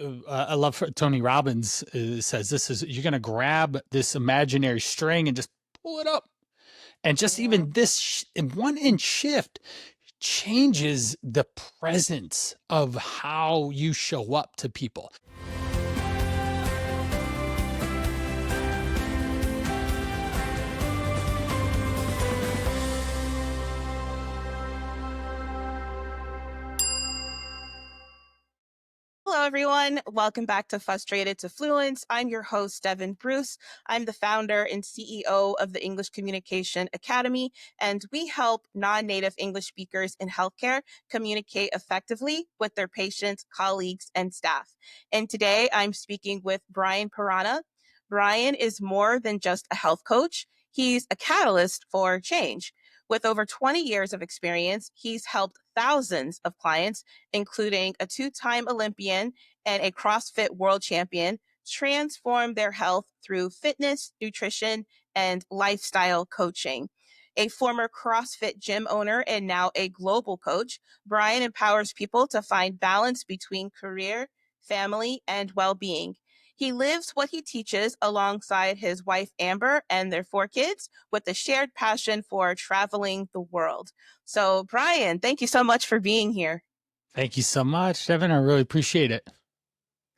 I love Tony Robbins says this is you're going to grab this imaginary string and just pull it up. And just Mhm. even this 1 inch shift changes the presence of how you show up to people. Hello, everyone. Welcome back to Frustrated to Fluent. I'm your host, Devon Bruce. I'm the founder and CEO of the English Communication Academy, and we help non-native English speakers in healthcare communicate effectively with their patients, colleagues, and staff. And today I'm speaking with Brian Parana. Brian is more than just a health coach. He's a catalyst for change. With over 20 years of experience, he's helped thousands of clients, including a two-time Olympian and a CrossFit world champion, transform their health through fitness, nutrition, and lifestyle coaching. A former CrossFit gym owner and now a global coach, Brian empowers people to find balance between career, family, and well-being. He lives what he teaches alongside his wife, Amber, and their 4 kids with a shared passion for traveling the world. So, Brian, thank you so much for being here. Thank you so much, Devin. I really appreciate it.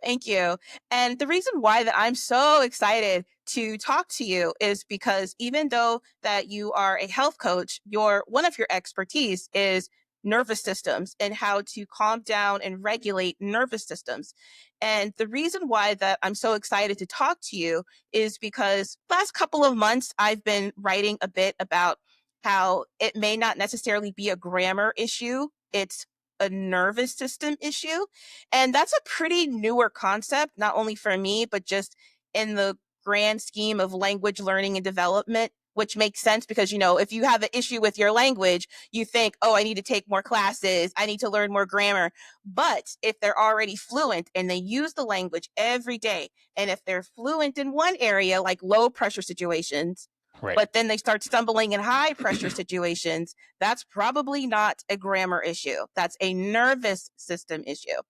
Thank you. And the reason why that I'm so excited to talk to you is because even though that you are a health coach, your one of your expertise is nervous systems and how to calm down and regulate nervous systems. And the reason why that I'm so excited to talk to you is because last couple of months I've been writing a bit about how it may not necessarily be a grammar issue. It's a nervous system issue. And that's a pretty newer concept, not only for me, but just in the grand scheme of language learning and development, which makes sense because, if you have an issue with your language, you think, oh, I need to take more classes, I need to learn more grammar. But if they're already fluent and they use the language every day, and if they're fluent in one area, like low pressure situations, Right. but then they start stumbling in high pressure situations, that's probably not a grammar issue. That's a nervous system issue.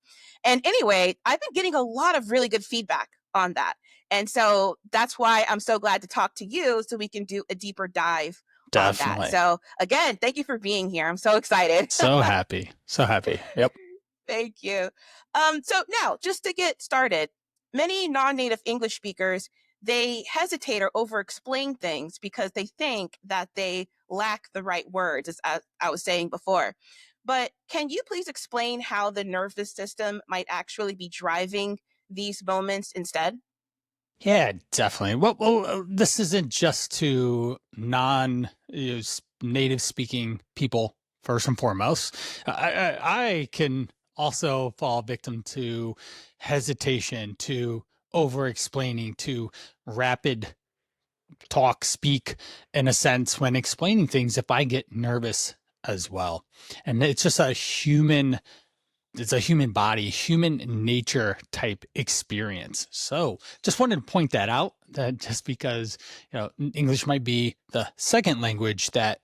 And anyway, I've been getting a lot of really good feedback on that. And so that's why I'm so glad to talk to you so we can do a deeper dive on that. Definitely. So again, thank you for being here. I'm so excited. So happy. So happy. Yep. Thank you. So now, just to get started, many non-native English speakers, they hesitate or over-explain things because they think that they lack the right words, as I was saying before. But can you please explain how the nervous system might actually be driving these moments instead? Yeah, definitely. Well, this isn't just to native speaking people first and foremost. I can also fall victim to hesitation, to over explaining, to rapid speak in a sense when explaining things if I get nervous as well. And it's a human body, human nature type experience. So just wanted to point that out, that just because, English might be the second language that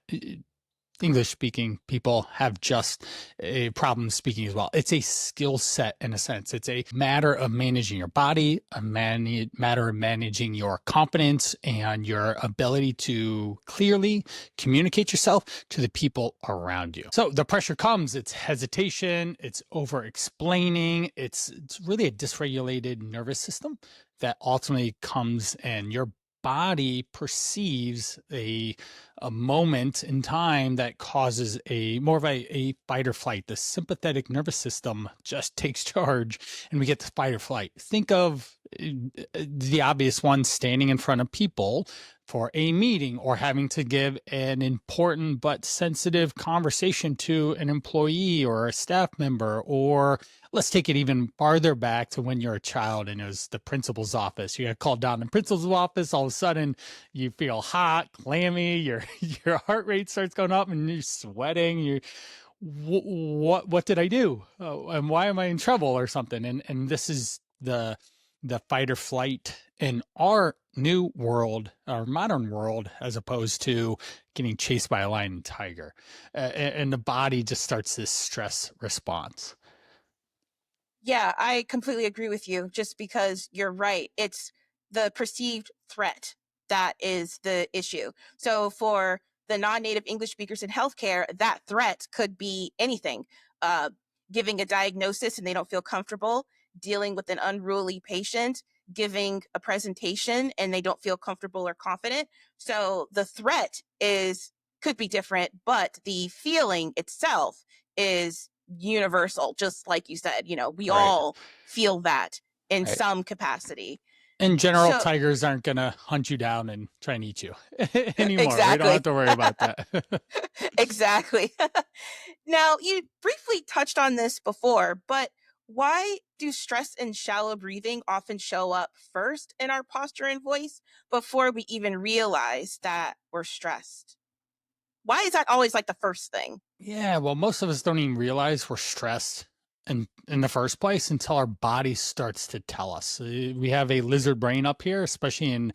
English speaking people have just a problem speaking as well. It's a skill set in a sense. It's a matter of managing your body, matter of managing your confidence and your ability to clearly communicate yourself to the people around you. So the pressure comes, it's hesitation, it's over explaining, it's really a dysregulated nervous system that ultimately comes, and your body perceives a moment in time that causes a more of a fight or flight. The sympathetic nervous system just takes charge and we get the fight or flight. Think of the obvious one: standing in front of people for a meeting or having to give an important but sensitive conversation to an employee or a staff member. Or let's take it even farther back to when you're a child and it was the principal's office. You got called down to the principal's office. All of a sudden you feel hot, clammy, your heart rate starts going up and you're sweating. What did I do? Oh, and why am I in trouble or something? And this is the fight or flight in our new world, our modern world, as opposed to getting chased by a lion and tiger. And the body just starts this stress response. Yeah, I completely agree with you just because you're right. It's the perceived threat that is the issue. So for the non-native English speakers in healthcare, that threat could be anything. Uh, Giving a diagnosis and they don't feel comfortable, dealing with an unruly patient, giving a presentation and they don't feel comfortable or confident. So the threat is could be different, but the feeling itself is universal, just like you said, we Right. all feel that in Right. some capacity. In general, So tigers aren't going to hunt you down and try and eat you anymore. We don't have exactly. to worry about that. Exactly. Now, you briefly touched on this before, but why do stress and shallow breathing often show up first in our posture and voice before we even realize that we're stressed? Why is that always like the first thing? Yeah, well, most of us don't even realize we're stressed in the first place until our body starts to tell us. We have a lizard brain up here, especially in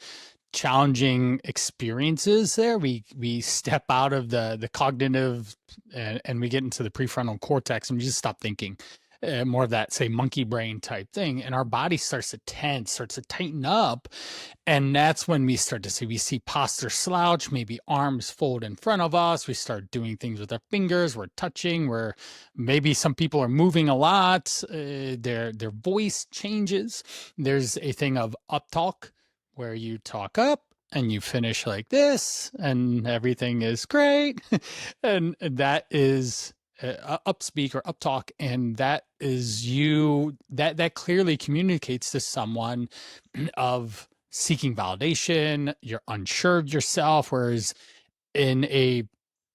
challenging experiences there. We step out of the cognitive and we get into the prefrontal cortex and we just stop thinking. More of that, say, monkey brain type thing. And our body starts to tense, starts to tighten up. And that's when we start to see, we see posture slouch, maybe arms fold in front of us. We start doing things with our fingers. We're touching. We're maybe some people are moving a lot. Their voice changes. There's a thing of up talk where you talk up and you finish like this and everything is great. And that is upspeak or uptalk, and that is you that clearly communicates to someone of seeking validation, you're unsure of yourself. Whereas in a,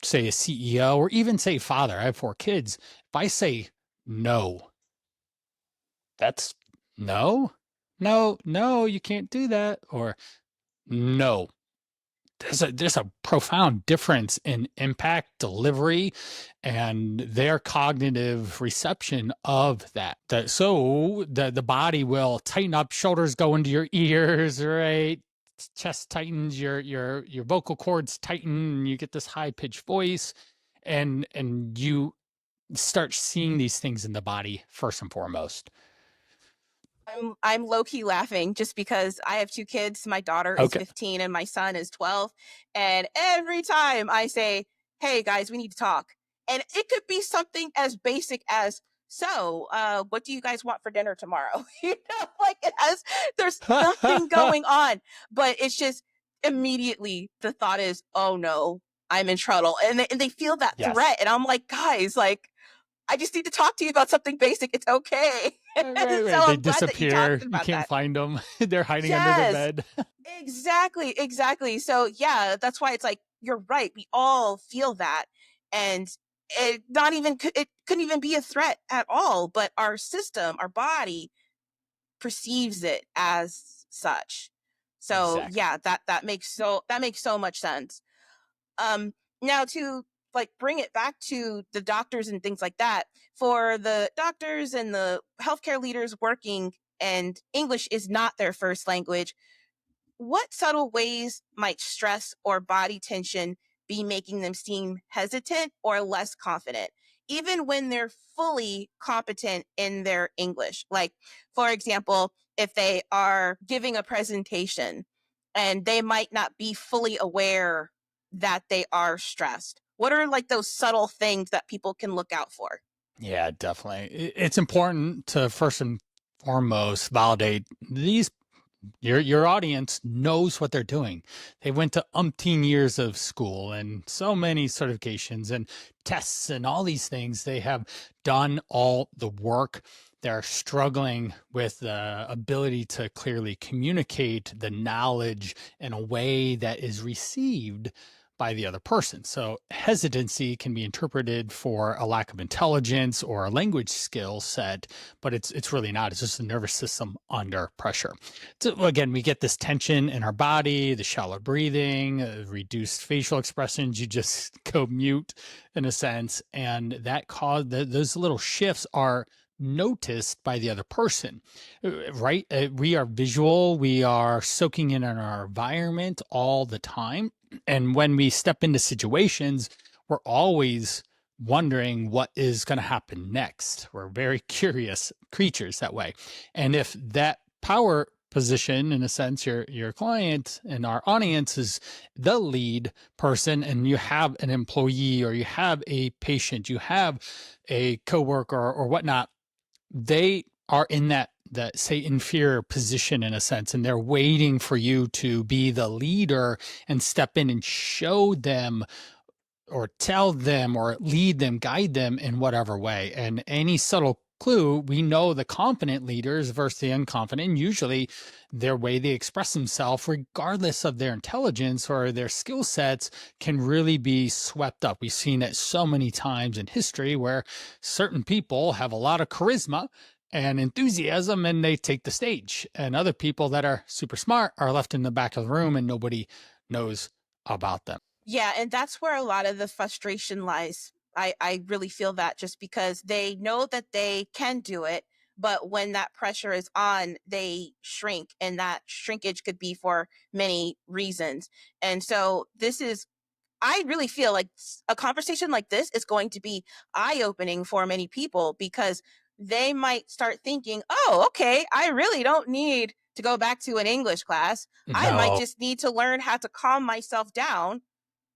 say, a CEO or even say father, I have 4 kids. If I say no, that's no, no, no, you can't do that. Or no, there's a profound difference in impact, delivery, and their cognitive reception of that. So the body will tighten up, shoulders go into your ears, right? Chest tightens, your vocal cords tighten, and you get this high pitched voice, and you start seeing these things in the body first and foremost. I'm low key laughing just because I have 2 kids. My daughter is Okay. 15 and my son is 12. And every time I say, "Hey guys, we need to talk," and it could be something as basic as, "So, what do you guys want for dinner tomorrow?" Like there's nothing going on, but it's just immediately the thought is, "Oh no, I'm in trouble," and they feel that Yes. threat, and I'm like, "Guys, like, I just need to talk to you about something basic. It's okay." Right, So right. They I'm glad that you disappear. talked You about can't that. find them. They're hiding under the Yes, bed. exactly, exactly. So yeah, that's why it's like you're right. We all feel that, and it couldn't even be a threat at all. But our system, our body perceives it as such. So Exactly. yeah, that makes so much sense. Um, Now to like bring it back to the doctors and things like that, for the doctors and the healthcare leaders working and English is not their first language, what subtle ways might stress or body tension be making them seem hesitant or less confident, even when they're fully competent in their English? Like, for example, if they are giving a presentation and they might not be fully aware that they are stressed. What are like those subtle things that people can look out for? Yeah, definitely. It's important to first and foremost validate these. Your audience knows what they're doing. They went to umpteen years of school and so many certifications and tests and all these things. They have done all the work. They're struggling with the ability to clearly communicate the knowledge in a way that is received by the other person. So hesitancy can be interpreted for a lack of intelligence or a language skill set, but it's really not. It's just the nervous system under pressure. So again, we get this tension in our body, the shallow breathing, reduced facial expressions. You just go mute in a sense, and that those little shifts are noticed by the other person, right? We are visual. We are soaking in on our environment all the time, and when we step into situations, we're always wondering what is going to happen next. We're very curious creatures that way. And if that power position, in a sense, your client and our audience is the lead person, and you have an employee or you have a patient, you have a coworker or whatnot, they are in that say inferior position in a sense, and they're waiting for you to be the leader and step in and show them or tell them or lead them, guide them in whatever way. And any subtle clue, we know the confident leaders versus the unconfident, and usually their way they express themselves, regardless of their intelligence or their skill sets, can really be swept up. We've seen it so many times in history where certain people have a lot of charisma and enthusiasm and they take the stage, and other people that are super smart are left in the back of the room and nobody knows about them. Yeah, and that's where a lot of the frustration lies. I really feel that, just because they know that they can do it, but when that pressure is on, they shrink, and that shrinkage could be for many reasons. And so I really feel like a conversation like this is going to be eye-opening for many people, because they might start thinking, oh, okay, I really don't need to go back to an English class. I might No. just need to learn how to calm myself down,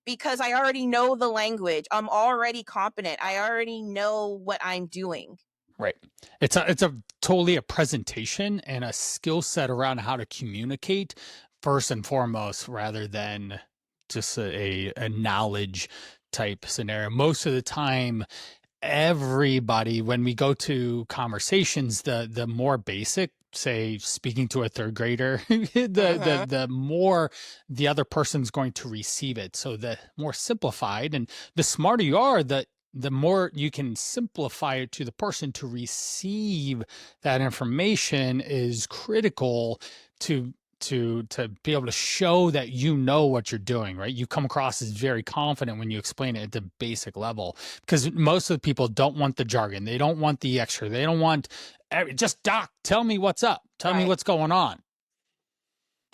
because I already know the language. I'm already competent. I already know what I'm doing. Right. It's a totally a presentation and a skill set around how to communicate first and foremost, rather than just a knowledge type scenario. Most of the time, everybody, when we go to conversations, the more basic, say speaking to a third grader, Hmm. the more the other person's going to receive it. So the more simplified and the smarter you are, the more you can simplify it to the person to receive that information is critical to to be able to show that you know what you're doing, right? You come across as very confident when you explain it at the basic level, because most of the people don't want the jargon, they don't want the extra, they don't want just doc, tell me what's up, tell me Right. what's going on.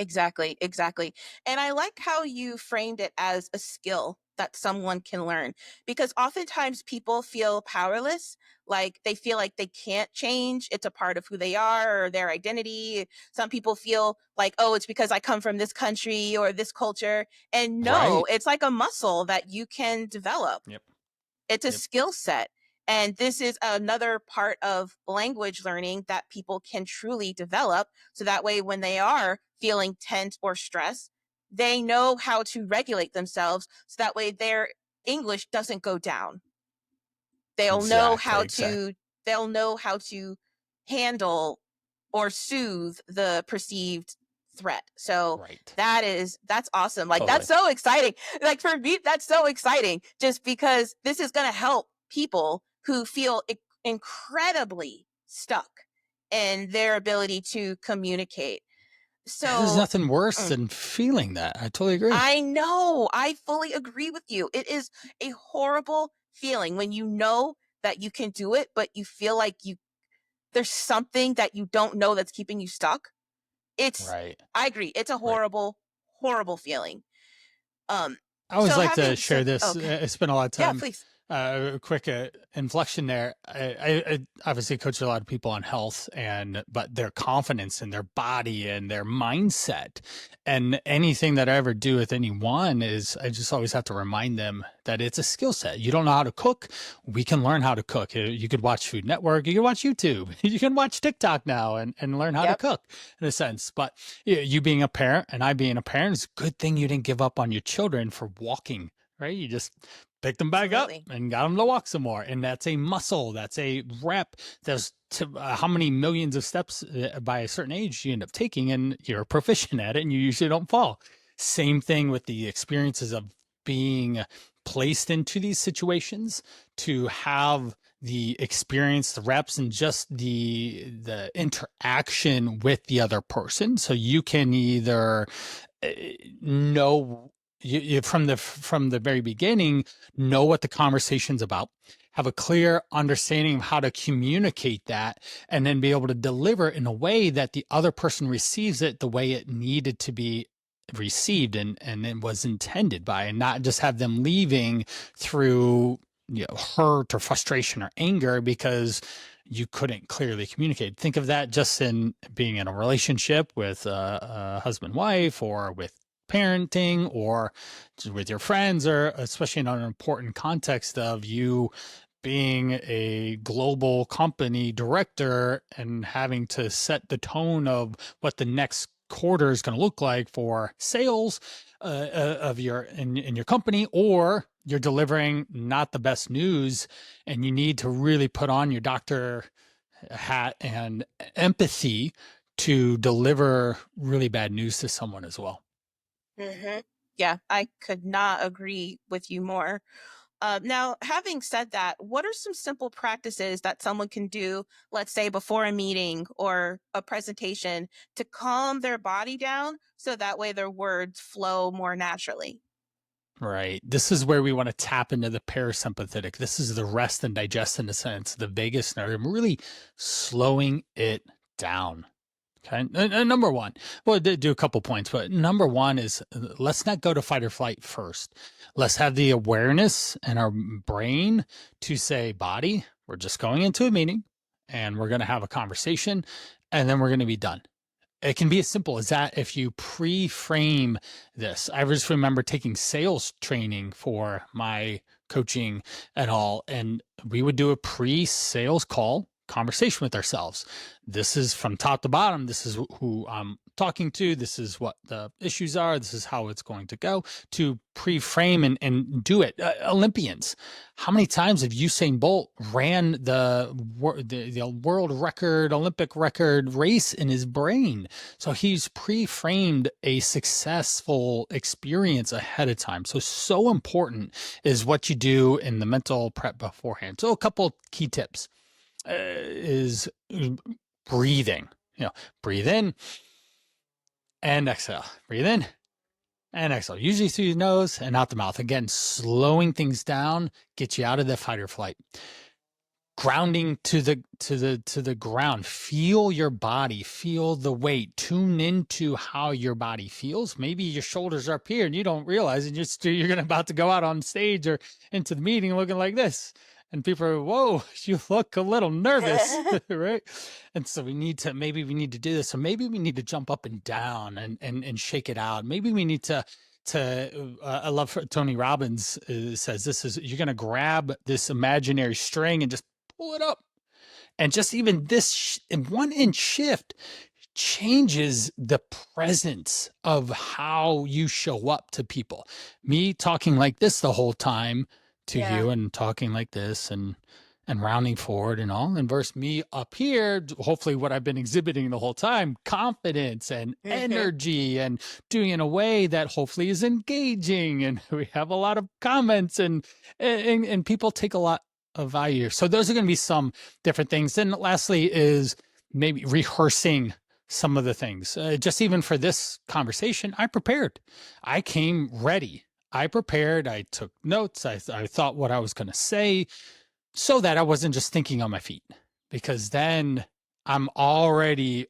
Exactly, exactly. And I like how you framed it as a skill that someone can learn, because oftentimes people feel powerless, like they feel like they can't change. It's a part of who they are or their identity. Some people feel like, oh, it's because I come from this country or this culture. And no, Right. it's like a muscle that you can develop. Yep. It's a Yep. skill set. And this is another part of language learning that people can truly develop. So that way, when they are feeling tense or stressed, they know how to regulate themselves. So that way, their English doesn't go down. They'll know Exactly. how Exactly. to they'll know how to handle or soothe the perceived threat. So Right. that's awesome. Like, that's Totally. so exciting. Like, for me, that's so exciting, just because this is going to help people who feel incredibly stuck in their ability to communicate. There's So nothing worse mm, than feeling that. I totally agree. I know, I fully agree with you. It is a horrible feeling when you know that you can do it, but you feel like there's something that you don't know that's keeping you stuck. It's Right. I agree. It's a Right. horrible, horrible feeling. Um, I always so like to having share said, this. okay, I spent a lot of yeah, time, please. a quick inflection there. I obviously coach a lot of people on health and, but their confidence in their body and their mindset. And anything that I ever do with anyone is I just always have to remind them that it's a skill set. You don't know how to cook. We can learn how to cook. You could watch Food Network. You can watch YouTube. You can watch TikTok now and learn how to Yep, cook in a sense. But you being a parent and I being a parent, it's a good thing you didn't give up on your children for walking, right? You just picked them back up absolutely. and got them to walk some more. And that's a muscle, that's a rep. There's how many millions of steps by a certain age you end up taking, and you're proficient at it, and you usually don't fall. Same thing with the experiences of being placed into these situations, to have the experience, the reps, and just the interaction with the other person, so you can either uh, know you from the very beginning, know what the conversation's about, have a clear understanding of how to communicate that, and then be able to deliver in a way that the other person receives it the way it needed to be received and it was intended by, and not just have them leaving through hurt or frustration or anger because you couldn't clearly communicate. Think of that just in being in a relationship with a husband, wife, or with parenting, or with your friends, or especially in an important context of you being a global company director and having to set the tone of what the next quarter is going to look like for sales of in your company, or you're delivering not the best news and you need to really put on your doctor hat and empathy to deliver really bad news to someone as well. Hmm. Yeah, I could not agree with you more. Now, having said that, what are some simple practices that someone can do, let's say before a meeting or a presentation, to calm their body down so that way their words flow more naturally? Right. This is where we want to tap into the parasympathetic. This is the rest and digest in a sense, the vagus nerve, and really slowing it down. Okay. Number one, well, do a couple points, but number one is let's not go to fight or flight first. Let's have the awareness in our brain to say, body, we're just going into a meeting and we're going to have a conversation and then we're going to be done. It can be as simple as that if you pre-frame this. I just remember taking sales training for my coaching and all, and we would do a pre-sales call conversation with ourselves. This is from top to bottom. This is who I'm talking to. This is what the issues are. This is how it's going to go, to pre-frame and do it. Olympians, how many times have Usain Bolt ran the world record, Olympic record race in his brain? So he's pre-framed a successful experience ahead of time. So important is what you do in the mental prep beforehand. So a couple key tips is breathing. Breathe in and exhale. Breathe in and exhale. Usually through your nose and out the mouth. Again, slowing things down gets you out of the fight or flight. Grounding to the ground. Feel your body, feel the weight, tune into how your body feels. Maybe your shoulders are up here and you don't realize, and you're gonna about to go out on stage or into the meeting looking like this, and people are, whoa, you look a little nervous. Right? And so maybe we need to do this, or maybe we need to jump up and down and shake it out. Maybe we need to I love Tony Robbins says this is, you're going to grab this imaginary string and just pull it up. And just even this 1 inch shift changes the presence of how you show up to people. Me talking like this the whole time to Yeah. you and talking like this and rounding forward and all, and versus me up here, hopefully what I've been exhibiting the whole time, confidence and Hmm. energy, and doing in a way that hopefully is engaging, and we have a lot of comments and people take a lot of value. So those are going to be some different things. Then lastly is maybe rehearsing some of the things. Just even for this conversation, I prepared. I came ready. I prepared. I took notes. I thought what I was going to say, so that I wasn't just thinking on my feet, because then I'm already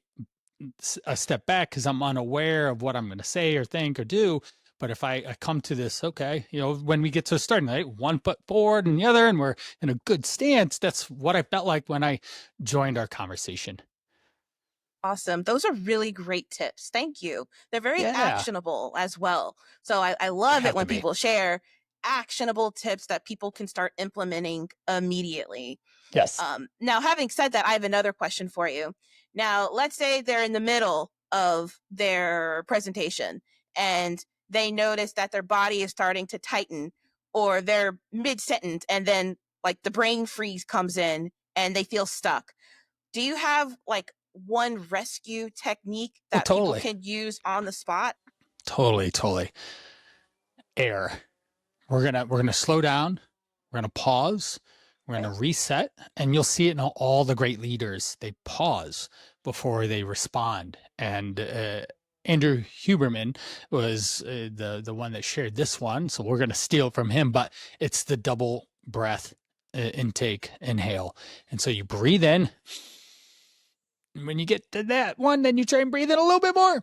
a step back because I'm unaware of what I'm going to say or think or do. But if I come to this, okay, when we get to a starting, right, one foot forward and the other, and we're in a good stance, that's what I felt like when I joined our conversation. Awesome. Those are really great tips. Thank you. They're very Yeah, actionable as well. So I they love it have to when be. people share actionable tips that people can start implementing immediately. Yes. Now, having said that, I have another question for you. Now, let's say they're in the middle of their presentation and they notice that their body is starting to tighten, or they're mid sentence and then like the brain freeze comes in and they feel stuck. Do you have like one rescue technique Oh, that people totally. can use on the spot? Totally. Air. We're gonna slow down. We're gonna pause. We're Okay. gonna reset, and you'll see it in all the great leaders. They pause before they respond. And Andrew Huberman was the one that shared this one, so we're gonna steal from him. But it's the double breath intake, inhale, and so you breathe in. And when you get to that one, then you try and breathe in a little bit more,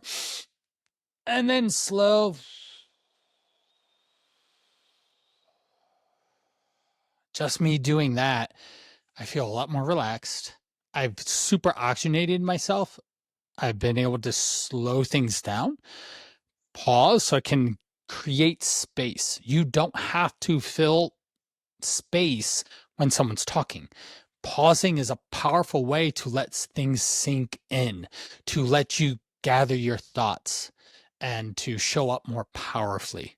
and then slow. just me doing that, I feel a lot more relaxed. I've super oxygenated myself. I've been able to slow things down, pause so I can create space. You don't have to fill space when someone's talking. Pausing is a powerful way to let things sink in, to let you gather your thoughts, and to show up more powerfully.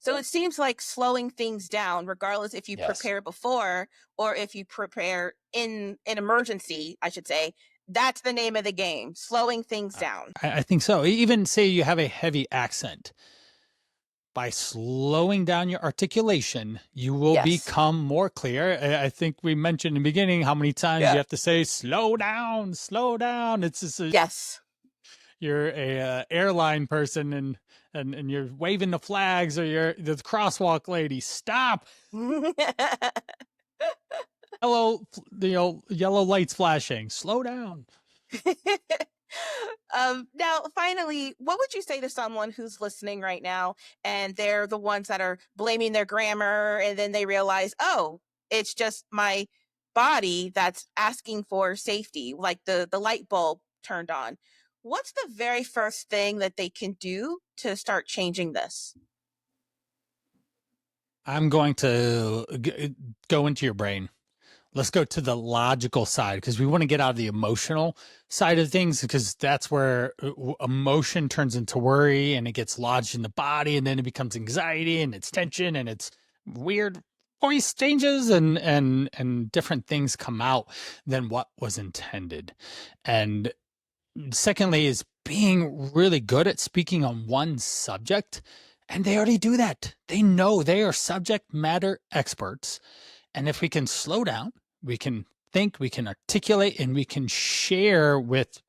So it seems like slowing things down, regardless if you Yes. prepare before or if you prepare in an emergency, I should say, that's the name of the game, slowing things I, down. I think so. Even say you have a heavy accent, by slowing down your articulation, you will Yes. become more clear. I think we mentioned in the beginning how many times you Yeah. have to say slow down, slow down. It's just Yes. you're a airline person and you're waving the flags, or you're the crosswalk lady. Stop. Yellow, yellow lights flashing. Slow down. Now, finally, what would you say to someone who's listening right now and they're the ones that are blaming their grammar and then they realize, oh, it's just my body that's asking for safety, like the light bulb turned on. What's the very first thing that they can do to start changing this? I'm going to go into your brain. Let's go to the logical side, because we want to get out of the emotional side of things, because that's where emotion turns into worry and it gets lodged in the body, and then it becomes anxiety and it's tension and it's weird voice changes and different things come out than what was intended. And secondly is being really good at speaking on one subject. And they already do that. They know they are subject matter experts. And if we can slow down, we can think, we can articulate, and we can share with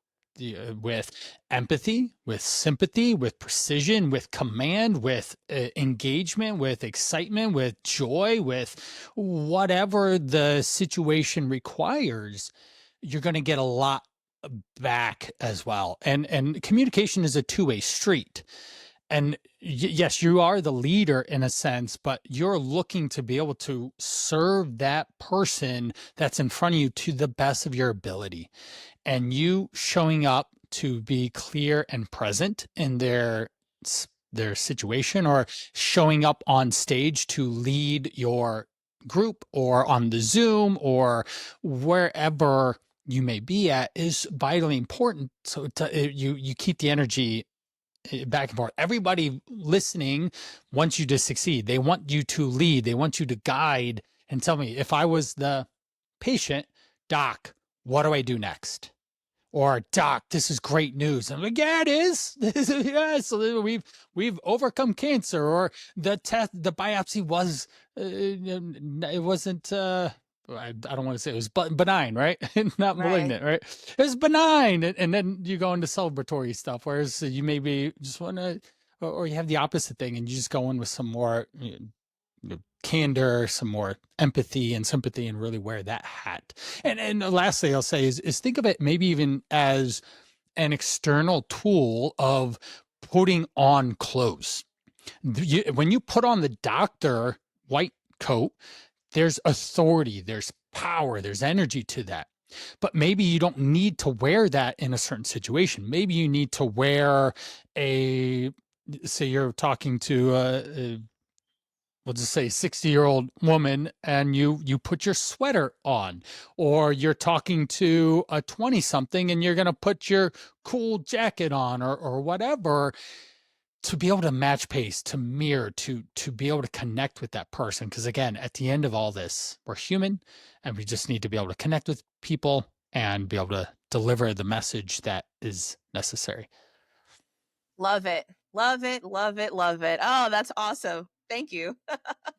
empathy, with sympathy, with precision, with command, with engagement, with excitement, with joy, with whatever the situation requires, you're going to get a lot back as well. And communication is a two-way street. And yes, you are the leader in a sense, but you're looking to be able to serve that person that's in front of you to the best of your ability. And you showing up to be clear and present in their situation, or showing up on stage to lead your group or on the Zoom or wherever you may be at, is vitally important. So you keep the energy back and forth. Everybody listening wants you to succeed. They want you to lead. They want you to guide and tell me, if I was the patient, doc, what do I do next? Or doc, this is great news. I'm like, yeah, it is. Yeah, so we've overcome cancer, or the biopsy was it wasn't I don't want to say it was benign, right? Not Right. malignant, right? It was benign, and then you go into celebratory stuff. Whereas you maybe just want to, or you have the opposite thing, and you just go in with some more candor, some more empathy and sympathy, and really wear that hat. And lastly, I'll say is think of it maybe even as an external tool of putting on clothes. When you put on the doctor white coat, there's authority, there's power, there's energy to that. But maybe you don't need to wear that in a certain situation. Maybe you need to wear a, say you're talking to we'll just say 60-year-old woman, and you put your sweater on, or you're talking to a 20 something and you're going to put your cool jacket on, or whatever, to be able to match pace, to mirror, to be able to connect with that person. Because again, at the end of all this, we're human, and we just need to be able to connect with people and be able to deliver the message that is necessary. Love it. Love it. Love it. Love it. Oh, that's awesome. Thank you.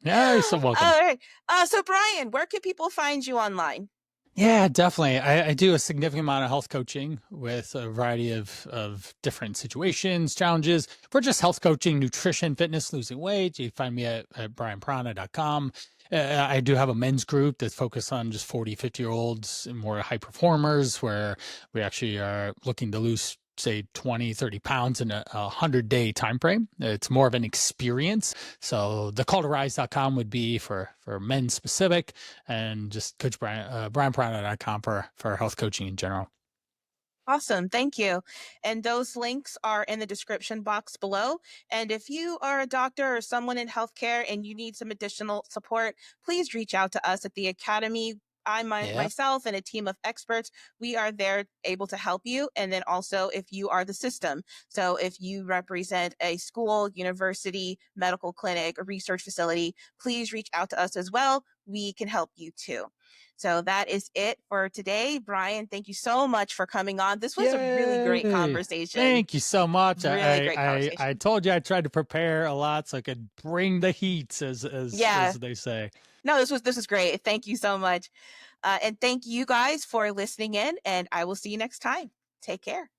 Yeah, you're so welcome. All right. So, Brian, where can people find you online? Yeah, definitely. I do a significant amount of health coaching with a variety of different situations, challenges, for just health coaching, nutrition, fitness, losing weight. You find me at brianparana.com. I do have a men's group that's focused on just 40, 50-year-olds and more high performers, where we actually are looking to lose say 20, 30 pounds in a 100-day time frame. It's more of an experience. So the call to rise.com would be for men specific, and just coach brianparana.com for health coaching in general. Awesome. Thank you. And those links are in the description box below. And if you are a doctor or someone in healthcare and you need some additional support, please reach out to us at the Academy. Yep. Myself and a team of experts, we are there able to help you. And then also, if you are the system, so if you represent a school, university, medical clinic, or research facility, please reach out to us as well. We can help you too. So that is it for today. Brian, thank you so much for coming on. This was a really great Yay. conversation. Thank you so much. Really great I conversation. told you I tried to prepare a lot so I could bring the heat, as Yeah. they say. No, this was great. Thank you so much. And thank you guys for listening in, and I will see you next time. Take care.